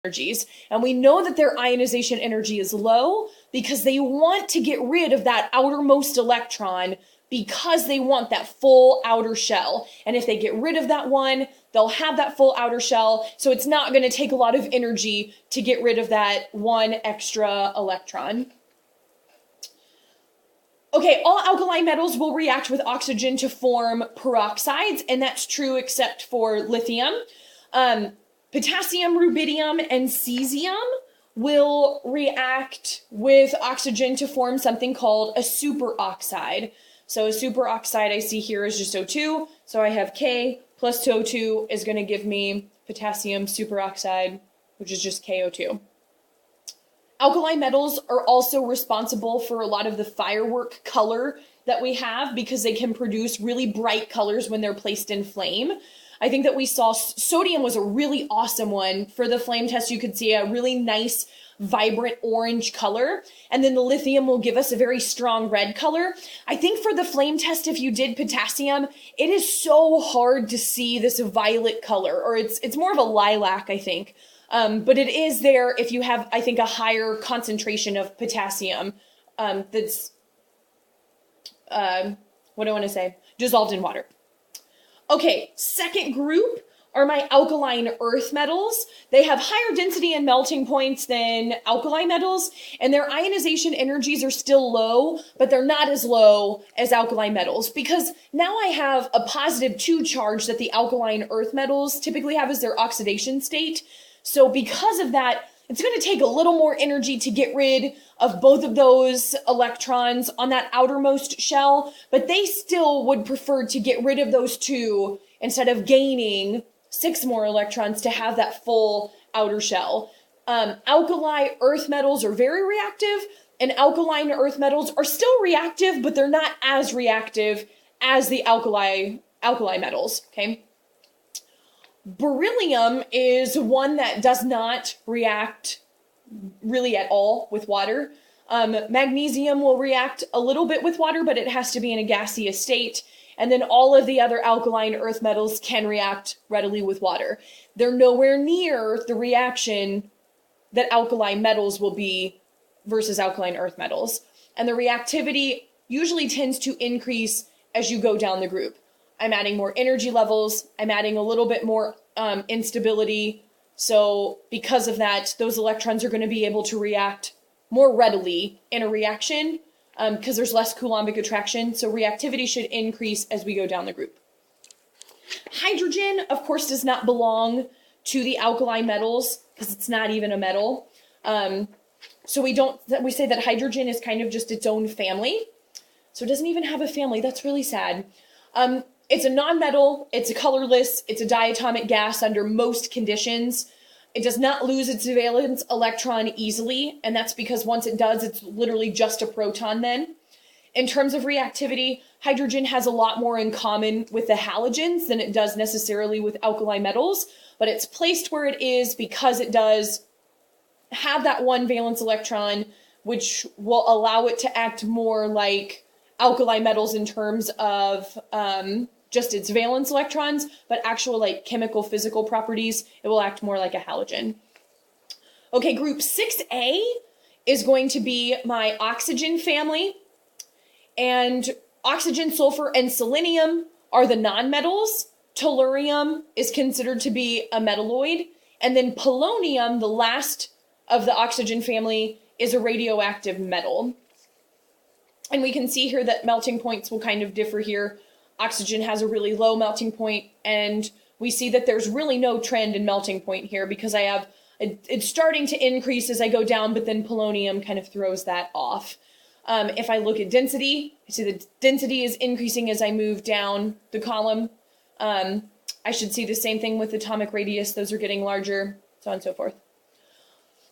energies. And we know that their ionization energy is low because they want to get rid of that outermost electron because they want that full outer shell. And if they get rid of that one, they'll have that full outer shell. So it's not going to take a lot of energy to get rid of that one extra electron. Okay, all alkali metals will react with oxygen to form peroxides, and that's true except for lithium. Potassium, rubidium, and cesium will react with oxygen to form something called a superoxide. So a superoxide I see here is just O2. So I have K plus O2 is going to give me potassium superoxide, which is just KO2. Alkali metals are also responsible for a lot of the firework color that we have because they can produce really bright colors when they're placed in flame. I think that we saw sodium was a really awesome one. For the flame test, you could see a really nice, vibrant orange color. And then the lithium will give us a very strong red color. I think for the flame test, if you did potassium, it is so hard to see this violet color, or it's more of a lilac, I think. But it is there if you have, I think, a higher concentration of potassium that's, what do I want to say? Dissolved in water. Okay, second group are my alkaline earth metals. They have higher density and melting points than alkali metals, and their ionization energies are still low, but they're not as low as alkali metals because now I have a positive 2 charge that the alkaline earth metals typically have as their oxidation state. So because of that, it's going to take a little more energy to get rid of both of those electrons on that outermost shell, but they still would prefer to get rid of those 2 instead of gaining 6 more electrons to have that full outer shell. Alkali earth metals are very reactive, and alkaline earth metals are still reactive, but they're not as reactive as the alkali metals, okay? Beryllium is one that does not react really at all with water. Magnesium will react a little bit with water, but it has to be in a gaseous state. And then all of the other alkaline earth metals can react readily with water. They're nowhere near the reaction that alkali metals will be versus alkaline earth metals. And the reactivity usually tends to increase as you go down the group. I'm adding more energy levels. I'm adding a little bit more instability. So because of that, those electrons are going to be able to react more readily in a reaction because there's less Coulombic attraction. So reactivity should increase as we go down the group. Hydrogen, of course, does not belong to the alkali metals because it's not even a metal. So we say that hydrogen is kind of just its own family. So it doesn't even have a family. That's really sad. It's a non-metal, it's a colorless, it's a diatomic gas under most conditions. It does not lose its valence electron easily, and that's because once it does, it's literally just a proton then. In terms of reactivity, hydrogen has a lot more in common with the halogens than it does necessarily with alkali metals, but it's placed where it is because it does have that one valence electron, which will allow it to act more like alkali metals in terms of just its valence electrons, but actual like chemical physical properties, it will act more like a halogen. Okay, group 6A is going to be my oxygen family, and oxygen, sulfur, and selenium are the nonmetals. Tellurium is considered to be a metalloid, and then polonium, the last of the oxygen family, is a radioactive metal. And we can see here that melting points will kind of differ here. Oxygen has a really low melting point, and we see that there's really no trend in melting point here because I have it's starting to increase as I go down, but then polonium kind of throws that off. If I look at density, I see the density is increasing as I move down the column. I should see the same thing with atomic radius. Those are getting larger, so on and so forth.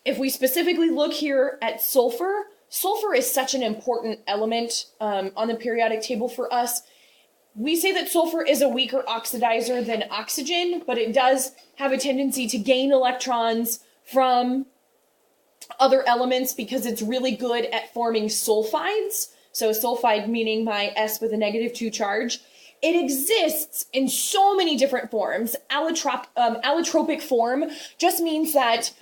If we specifically look here at sulfur, sulfur is such an important element on the periodic table for us. We say that sulfur is a weaker oxidizer than oxygen, but it does have a tendency to gain electrons from other elements because it's really good at forming sulfides. So sulfide meaning my S with a -2 charge. It exists in so many different forms. Allotropic form just means that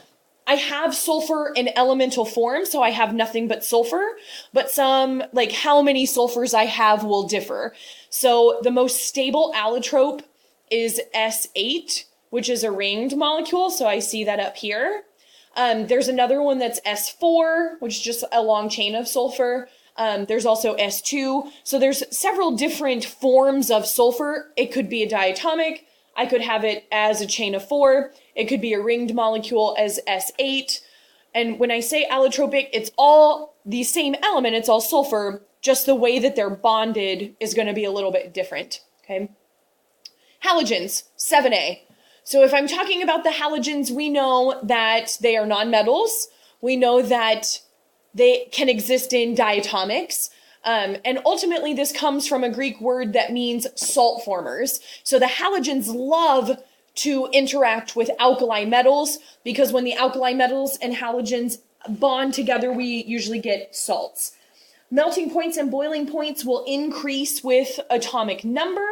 I have sulfur in elemental form, so I have nothing but sulfur, but some, like how many sulfurs I have will differ. So the most stable allotrope is S8, which is a ringed molecule, so I see that up here. There's another one that's S4, which is just a long chain of sulfur. There's also S2. So there's several different forms of sulfur. It could be a diatomic. I could have it as a chain of 4. It could be a ringed molecule as S8. And when I say allotropic, it's all the same element. It's all sulfur. Just the way that they're bonded is going to be a little bit different. Okay. Halogens, 7A. So if I'm talking about the halogens, we know that they are nonmetals. We know that they can exist in diatomics. And ultimately, this comes from a Greek word that means salt formers. So the halogens love to interact with alkali metals because when the alkali metals and halogens bond together, we usually get salts. Melting points and boiling points will increase with atomic number.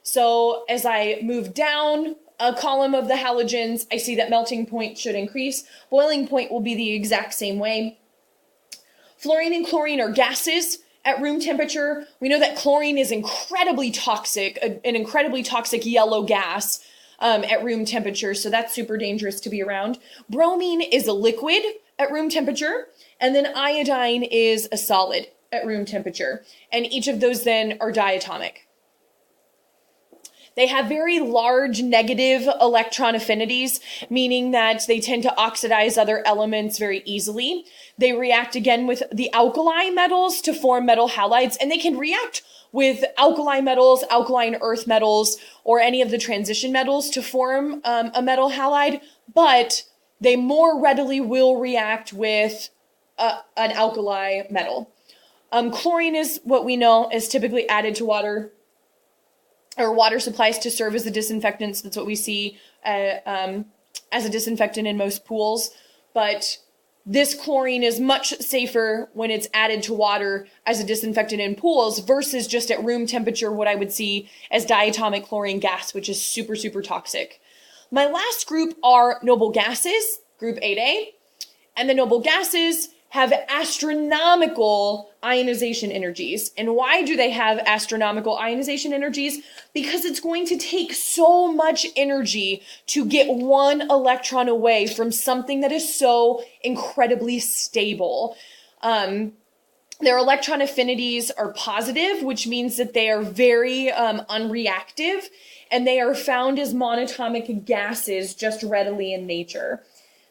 So as I move down a column of the halogens, I see that melting point should increase. Boiling point will be the exact same way. Fluorine and chlorine are gases at room temperature. We know that chlorine is incredibly toxic, an incredibly toxic yellow gas at room temperature, so that's super dangerous to be around. Bromine is a liquid at room temperature, and then iodine is a solid at room temperature, and each of those then are diatomic. They have very large negative electron affinities, meaning that they tend to oxidize other elements very easily. They react again with the alkali metals to form metal halides, and they can react with alkali metals, alkaline earth metals, or any of the transition metals to form a metal halide, but they more readily will react with an alkali metal. Chlorine is what we know is typically added to water or water supplies to serve as a disinfectant. That's what we see as a disinfectant in most pools. But this chlorine is much safer when it's added to water as a disinfectant in pools versus just at room temperature, what I would see as diatomic chlorine gas, which is super, super toxic. My last group are noble gases, group 8A. And the noble gases have astronomical ionization energies. And why do they have astronomical ionization energies? Because it's going to take so much energy to get one electron away from something that is so incredibly stable. Their electron affinities are positive, which means that they are very unreactive, and they are found as monatomic gases just readily in nature.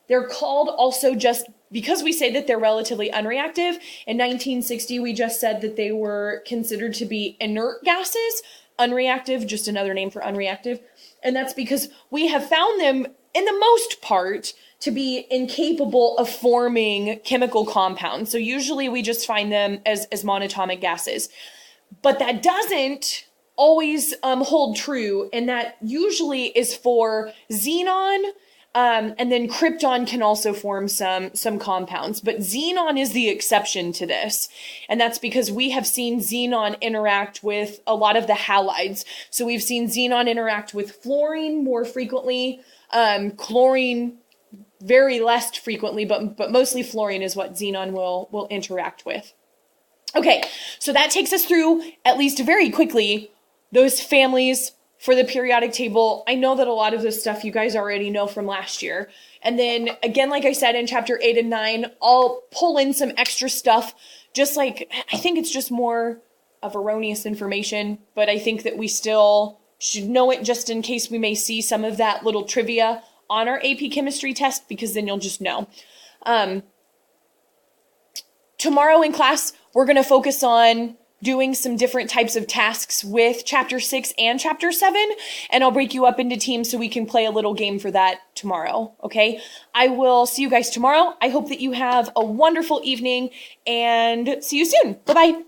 They're called also just because we say that they're relatively unreactive. In 1960, we just said that they were considered to be inert gases. Unreactive, just another name for unreactive. And that's because we have found them, in the most part, to be incapable of forming chemical compounds. So usually we just find them as monatomic gases. But that doesn't always hold true, and that usually is for xenon. And then krypton can also form some compounds, but xenon is the exception to this. And that's because we have seen xenon interact with a lot of the halides. So we've seen xenon interact with fluorine more frequently, chlorine very less frequently, but mostly fluorine is what xenon will interact with. Okay, so that takes us through, at least very quickly, those families for the periodic table. I know that a lot of this stuff you guys already know from last year. And then again, like I said, in chapter 8 and 9, I'll pull in some extra stuff, just like, I think it's just more of erroneous information, but I think that we still should know it just in case we may see some of that little trivia on our AP chemistry test, because then you'll just know. Tomorrow in class, we're going to focus on doing some different types of tasks with chapter 6 and chapter 7, and I'll break you up into teams so we can play a little game for that tomorrow, okay? I will see you guys tomorrow. I hope that you have a wonderful evening, and see you soon. Bye-bye.